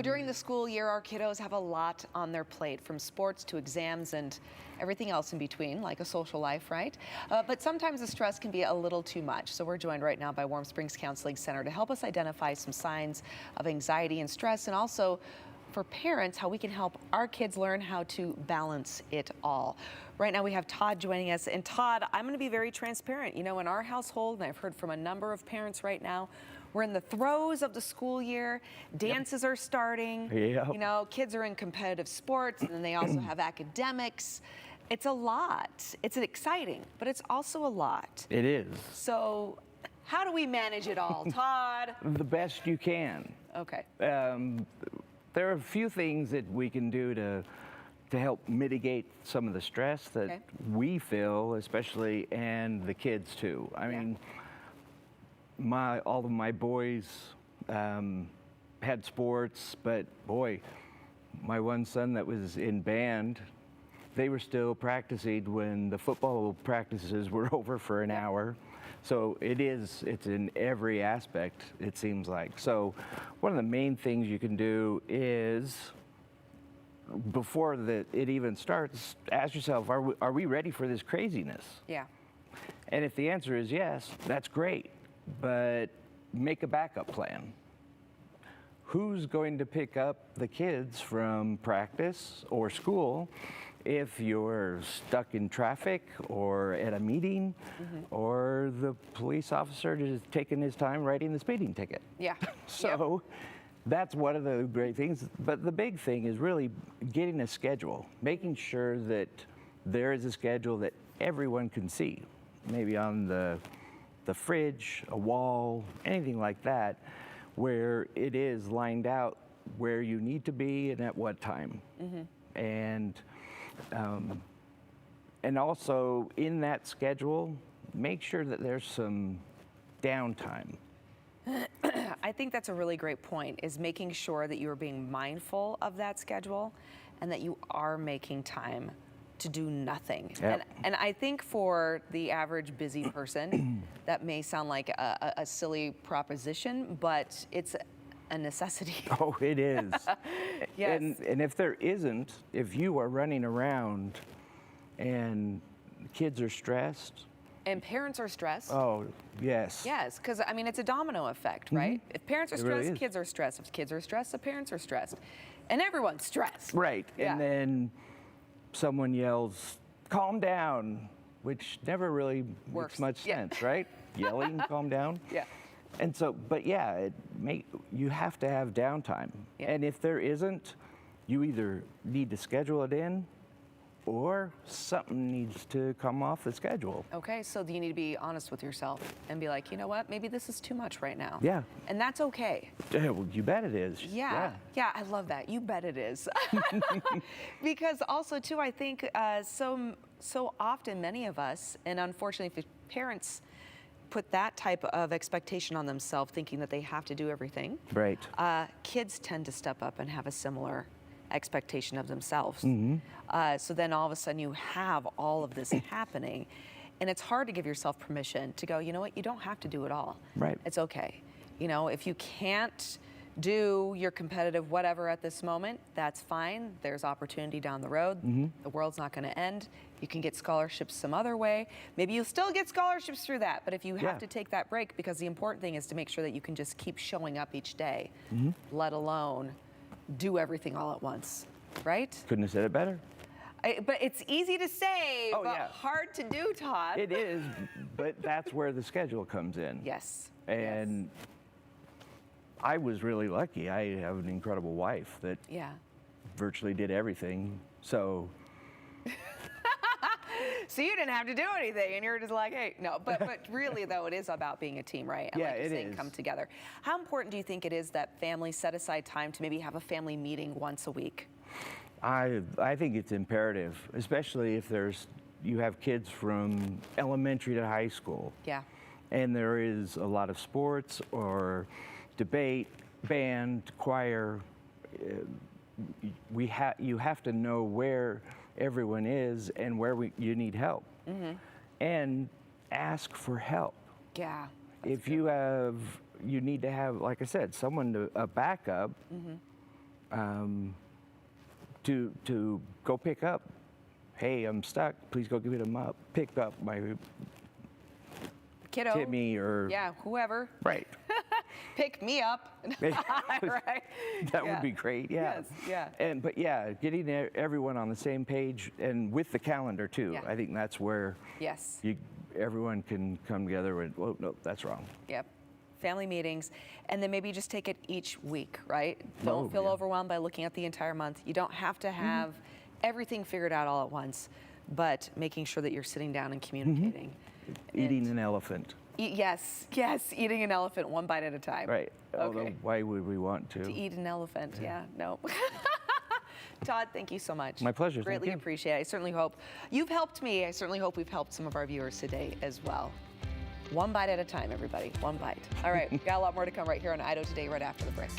Well, during the school year, our kiddos have a lot on their plate, from sports to exams and everything else in between, like a social life, right? But sometimes the stress can be a little too much. So we're joined right now by Warm Springs Counseling Center to help us identify some signs of anxiety and stress, and also for parents, how we can help our kids learn how to balance it all. Right now we have Todd joining us. And Todd, I'm going to be very transparent. You know, in our household, and I've heard from a number of parents right now, we're in the throes of the school year. Dances are starting. You know, kids are in competitive sports, and then they also have academics. It's a lot. It's exciting, but it's also a lot. It is. So how do we manage it all, Todd? The best you can. Okay. There are a few things that we can do to help mitigate some of the stress that we feel, especially, and the kids too. I mean, all of my boys had sports, but boy, my one son that was in band, they were still practicing when the football practices were over for an hour. So it's in every aspect, it seems like. So one of the main things you can do is, before it even starts, ask yourself, are we ready for this craziness? Yeah. And if the answer is yes, that's great, but make a backup plan. Who's going to pick up the kids from practice or school if you're stuck in traffic or at a meeting, or the police officer is taking his time writing the speeding ticket? Yeah. So that's one of the great things. But the big thing is really getting a schedule, making sure that there is a schedule that everyone can see, maybe on the fridge, a wall, anything like that, where it is lined out where you need to be and at what time. And also in that schedule, make sure that there's some downtime. I think that's a really great point, is making sure that you are being mindful of that schedule and that you are making time to do nothing. And I think for the average busy person, that may sound like a silly proposition, but it's a necessity. Oh, it is. Yes. And if there isn't, if you are running around and kids are stressed, and parents are stressed. Oh, yes. Yes, because I mean, it's a domino effect, right? If parents are stressed, really kids are stressed. If kids are stressed, the parents are stressed. And everyone's stressed. Right. And then someone yells, "Calm down," which never really makes much sense, right? Yelling, calm down. Yeah. And so, but yeah, you have to have downtime. And if there isn't, you either need to schedule it in, or something needs to come off the schedule. Okay, so you need to be honest with yourself and be like, you know what, maybe this is too much right now. Yeah. And that's okay. Yeah, well, you bet it is. Yeah, I love that. You bet it is. Because also too, I think so often many of us, and unfortunately if parents put that type of expectation on themselves, thinking that they have to do everything. Right. Kids tend to step up and have a similar expectation of themselves. So then all of a sudden you have all of this happening, and it's hard to give yourself permission to go, you know what, you don't have to do it all. Right. It's okay. You know, if you can't do your competitive whatever at this moment, that's fine. There's opportunity down the road. The world's not going to end. You can get scholarships some other way. Maybe you'll still get scholarships through that, but if you have to take that break, because the important thing is to make sure that you can just keep showing up each day, let alone do everything all at once, right? Couldn't have said it better. But it's easy to say, but hard to do, Todd. It is, but that's where the schedule comes in. Yes. And I was really lucky. I have an incredible wife that virtually did everything. So you didn't have to do anything, and you're just like, hey, no. But really, though, it is about being a team, right? And like you're saying, come together. How important do you think it is that families set aside time to maybe have a family meeting once a week? I think it's imperative, especially if you have kids from elementary to high school. Yeah. And there is a lot of sports or debate, band, choir. You have to know where everyone is and where you need help. And ask for help. Yeah. If you need to have, like I said, a backup. to go pick up. Hey, I'm stuck. Please go pick them up. Pick up my Kiddo. Timmy or Yeah, whoever. right. Pick me up. Right. That would be great. Yeah. Yes. Yeah. But yeah, getting everyone on the same page and with the calendar too. Yeah. I think that's where Yes. everyone can come together and, oh, no, that's wrong. Yep. Family meetings, and then maybe just take it each week, right? Don't feel yeah. overwhelmed by looking at the entire month. You don't have to have everything figured out all at once, but making sure that you're sitting down and communicating. Eating an elephant. Yes, eating an elephant one bite at a time. Right. Although, Okay. why would we want to? To eat an elephant, yeah, no. Todd, thank you so much. My pleasure, thank Greatly you. appreciate it. I certainly hope you've helped me. I certainly hope we've helped some of our viewers today as well. One bite at a time, everybody. One bite. All right, we've got a lot more to come right here on Idaho Today right after the break.